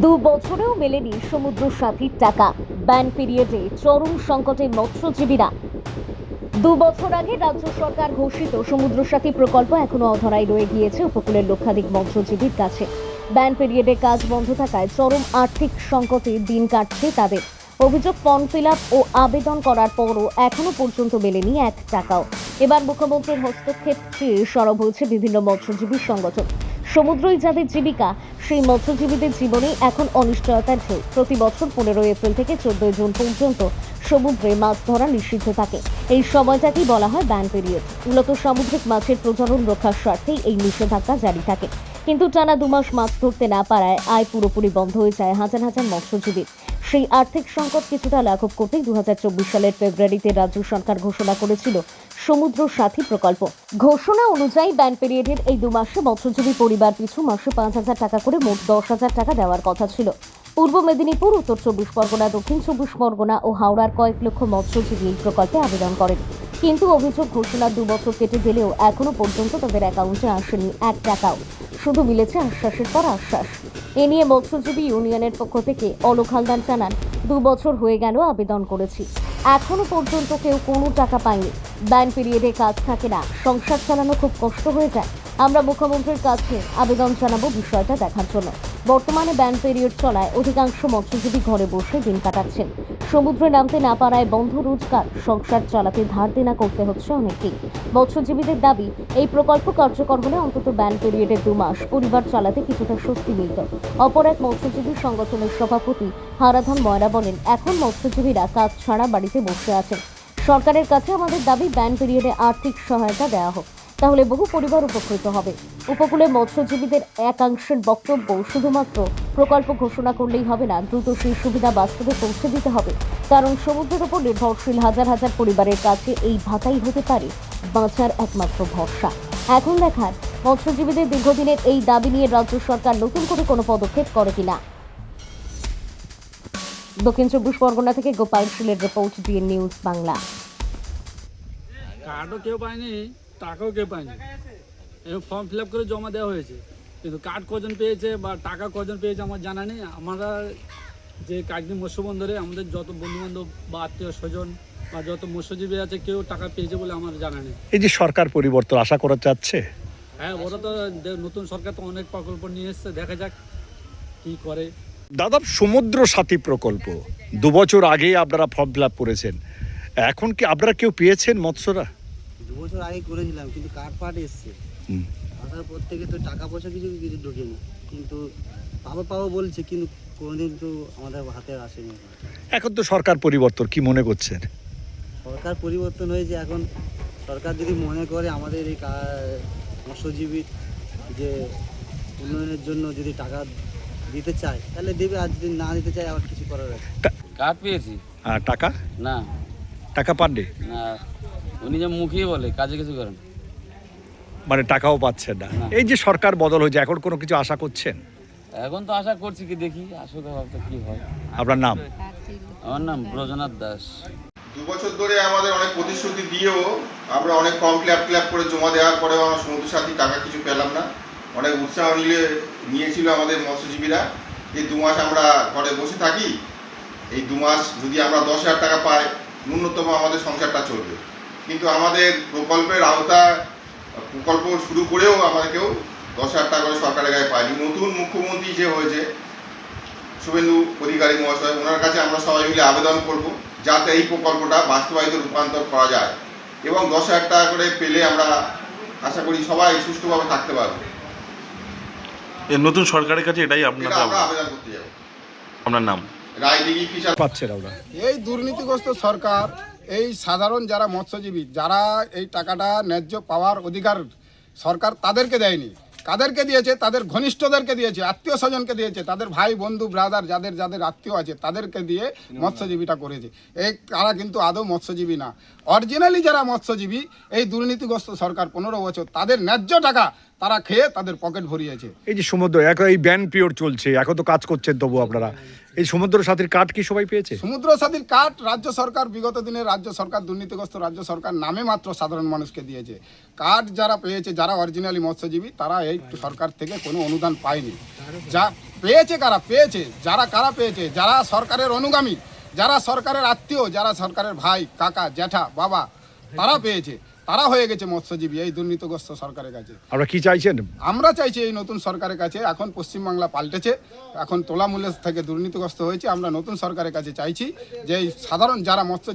দু বছরেও মেলেনি সমুদ্র সাথীর টাকা। ব্যান পিরিয়ডে চরম সংকটে মৎস্যজীবীরা। 2 বছর আগে রাজ্য সরকার ঘোষিত সমুদ্র সাথী প্রকল্প এখনো অধরাই রয়ে গিয়েছে উপকূলের লক্ষাধিক মৎস্যজীবীর কাছে। ব্যান পিরিয়ডে কাজ বন্ধ থাকায় চরম আর্থিক সংকটে দিন কাটছে তাদের। অভিযোগ, ফর্ম ফিল আপ ও আবেদন করার পরও এখনো পর্যন্ত মেলেনি 1 টাকাও। এবার মুখ্যমন্ত্রীর হস্তক্ষেপ চেয়ে সরব হয়েছে বিভিন্ন মৎস্যজীবী সংগঠন। সমুদ্রই যাদের জীবিকা, সেই মৎস্যজীবীদের জীবনে এখন অনিশ্চয়তার ঢেউ। প্রতি বছর 15 এপ্রিল থেকে 14 জুন পর্যন্ত সমুদ্রে মাছ ধরা নিষিদ্ধ থাকে। এই সময়টাকেই বলা হয় ব্যান পিরিয়ড। মূলত সামুদ্রিক মাছের প্রজনন রক্ষার স্বার্থেই এই নিষেধাজ্ঞা জারি থাকে। কিন্তু টানা 2 মাস মাছ ধরতে না পারায় আয় পুরোপুরি বন্ধ হয়ে যায় হাজার হাজার মৎস্যজীবীর। সেই আর্থিক সংকট কিছুটা লাঘব করতেই 2024 সালের ফেব্রুয়ারিতে রাজ্য সরকার ঘোষণা করেছিল সমুদ্র সাথী প্রকল্প। ঘোষণা অনুযায়ী ব্যান পিরিয়ডের এই 2 মাসে মৎস্যজীবী পরিবার পিছু মাসে 5,000 টাকা করে মোট 10,000 টাকা দেওয়ার কথা ছিল। পূর্ব মেদিনীপুর, উত্তর 24 পরগনা, দক্ষিণ 24 পরগনা ও হাওড়ার কয়েক লক্ষ মৎস্যজীবী এই প্রকল্পে আবেদন করেন। কিন্তু অভিযোগ, ঘোষণার 2 বছর কেটে গেলেও এখনো পর্যন্ত তাদের অ্যাকাউন্টে আসেনি 1 টাকাও। শুধু মিলেছে আশ্বাসের পর আশ্বাস। এ নিয়ে মৎস্যজীবী ইউনিয়নের পক্ষ থেকে অলোক হালদার জানান, 2 বছর হয়ে গেল আবেদন করেছি, এখনো পর্যন্ত কেউ কোনো টাকা পায়নি। ব্যান পিরিয়ডে কাজ থাকে না, সংসার চালানো খুব কষ্ট হয়ে যায়। আমরা মুখ্যমন্ত্রীর কাছে আবেদন জানাবো বিষয়টা দেখার জন্য। বর্তমানে ব্যান পিরিয়ড চলায় অধিকাংশ মৎস্যজীবী ঘরে বসে দিন কাটাচ্ছেন। সমুদ্রে নামতে না পারায় বন্ধ রোজগার, সংসার চালাতে ধার দেনা করতে হচ্ছে অনেককেই। মৎস্যজীবীদের দাবি, এই প্রকল্প কার্যকর হলে অন্তত ব্যান পিরিয়ডের 2 মাস পরিবার চালাতে কিছুটা স্বস্তি মিলত। অপর এক মৎস্যজীবী সংগঠনের সভাপতি হারাধন ময়রা বলেন, এখন মৎস্যজীবীরা কাজ ছাড়া বাড়িতে বসে আছেন। সরকারের কাছে আমাদের দাবি, ব্যান পিরিয়ডে আর্থিক সহায়তা দেওয়া হোক, তাহলে বহু পরিবার উপকৃত হবে। উপকূলে মৎস্যজীবীদের একাংশের বক্তব্য, শুধুমাত্র প্রকল্প ঘোষণা করলেই হবে না, দ্রুত সেই সুবিধা বাস্তবে পৌঁছে দিতে হবে। কারণ সমুদ্রের উপর নির্ভরশীল হাজার হাজার পরিবারের কাছে এই ভাতাই হতে পারে বাঁচার একমাত্র ভরসা। এখন দেখার, মৎস্যজীবীদের দীর্ঘদিনের এই দাবি নিয়ে রাজ্য সরকার নতুন করে কোনো পদক্ষেপ করে কিনা। দক্ষিণ 24 পরগনা থেকে গোপাল শীলের রিপোর্ট, ডিএন নিউজ বাংলা। কার্ডও কেউ পায়নি, টাকাও কেউ পায়নি। এবং ফর্ম ফিল আপ করে জমা দেওয়া হয়েছে, কিন্তু কার্ড কজন পেয়েছে বা টাকা কজন পেয়েছে আমার জানা নেই। আমরা যে কাকদ্বীপ মৎস্য বন্দরে আমাদের যত বন্ধুবান্ধব বা আত্মীয় স্বজন বা যত মৎস্যজীবী আছে, কেউ টাকা পেয়েছে বলে আমার জানা নেই। এই যে সরকার পরিবর্তন আশা করা যাচ্ছে? হ্যাঁ, ওরা তো নতুন সরকার তো অনেক প্রকল্প নিয়ে এসছে, দেখা যাক কী করে। দাদা, সমুদ্র সাথী প্রকল্প 2 বছর আগেই আপনারা ফর্ম ফিল আপ করেছেন, এখন কি আপনারা কেউ পেয়েছেন মৎস্যরা? 2 বছর আগে করেছিলাম, কিন্তু কার্ড ফার্ড এসছে। আসার পর থেকে তো টাকা পয়সা কিছু কিছু ঢোকেনি, কিন্তু পাবো বলছে, কিন্তু কোনোদিন তো আমাদের হাতে আসেনি। এখন তো সরকার পরিবর্তন, কি মনে করছেন? সরকার পরিবর্তন হয়েছে, এখন সরকার যদি মনে করে আমাদের এই মৎস্যজীবীর যে উন্নয়নের জন্য যদি টাকা দিতে চায় তাহলে দেবে, আর যদি না দিতে চায় আবার কিছু করার আছে। কার্ড পেয়েছি আর টাকা না, টাকা পাননি? না, উনি যে মুখিয়ে বলে, কাজে কিছু করেন। মানে টাকাও পাচ্ছেন না। না। এই যে সরকার বদল হয়েছে, এখন কোনো কিছু আশা করছেন? এখন তো আশা করছি, কি দেখি আসলে ভাবতে কি হয়। আপনার নাম? আমার নাম ব্রজনাথ দাস। 2 বছর ধরে আমাদের অনেক প্রতিশ্রুতি দিয়েও আমরা অনেক ফর্ম ফিল আপ করে জমা দেওয়ার পরেও আমরা সমুদ্র সাথী টাকা কিছু পেলাম না। অনেক উৎসাহ নিয়েছিল আমাদের মৎস্যজীবীরা যে 2 মাস আমরা ঘরে বসে থাকি, এই 2 মাস যদি আমরা 10,000 টাকা পাই, ন্যূনতম আমাদের সংসারটা চলবে। কিন্তু আমাদের প্রকল্পের আওতায় প্রকল্প শুরু করেও আমাদের কেউ 10,000 টাকা করে সরকারের গায়ে পায়নি। নতুন মুখ্যমন্ত্রী যে হয়েছে শুভেন্দু অধিকারী মহাশয়, ওনার কাছে আমরা সবাই মিলে আবেদন করব যাতে এই প্রকল্পটা বাস্তবায়িত রূপান্তর করা যায়, এবং 10,000 টাকা করে পেলে আমরা আশা করি সবাই সুষ্ঠুভাবে থাকতে পারবো। এই নতুন সরকারের কাছে এটাই আমরা আবেদন করতে যাব। আপনার নাম? রায়দিঘি ফিশার পাচ্ছেন আমরা? এই দুর্নীতিগ্রস্ত সরকার, এই সাধারণ যারা মৎস্যজীবী, যারা এই টাকাটা ন্যায্য পাওয়ার অধিকার সরকার তাদেরকে দেয়নি। কাদেরকে দিয়েছে? তাদের ঘনিষ্ঠদেরকে দিয়েছে, আত্মীয় স্বজনকে দিয়েছে, তাদের ভাই বন্ধু ব্রাদার যাদের যাদের আত্মীয় আছে তাদেরকে দিয়ে মৎস্যজীবীটা করেছে। এই তারা কিন্তু আদৌ মৎস্যজীবী না। অরিজিনালি যারা মৎস্যজীবী, এই দুর্নীতিগ্রস্ত সরকার 15 বছর তাদের ন্যায্য টাকা তারা খেয়ে তাদের পকেট ভরিয়েছে। এই যে সমুদ্র এখন এই ব্যান পিরিয়ড চলছে, এখন তো কাজ করছেন তবু আপনারা, এই সমুদ্র সাথীর কার্ড কি সবাই পেয়েছে? সমুদ্র সাথীর কার্ড রাজ্য সরকার বিগত দিনে রাজ্য সরকার দুর্নীতিগ্রস্ত রাজ্য সরকার নামে মাত্র সাধারণ মানুষকে দিয়েছে। কার্ড যারা পেয়েছে, যারা অরিজিনালি মৎস্যজীবী, তারা এই সরকার থেকে কোনো অনুদান পায়নি। যা পেয়েছে কারা পেয়েছে, কারা পেয়েছে, যারা সরকারের অনুগামী, যারা সরকারের আত্মীয়, যারা সরকারের ভাই, কাকা, জ্যাঠা, বাবা, তারা পেয়েছে। তারা হয়ে গেছে মৎস্যজীবী এই দুর্নীতিগ্রস্ত সরকারের কাছে। আপনারা কি চাইছেন? আমরা চাইছি এই নতুন সরকারের কাছে, এখন পশ্চিমবাংলা পাল্টেছে, এখন তোলামূল্য থেকে দুর্নীতিগ্রস্ত হয়েছে, আমরা নতুন সরকারের কাছে চাইছি যে এই সাধারণ যারা মৎস্য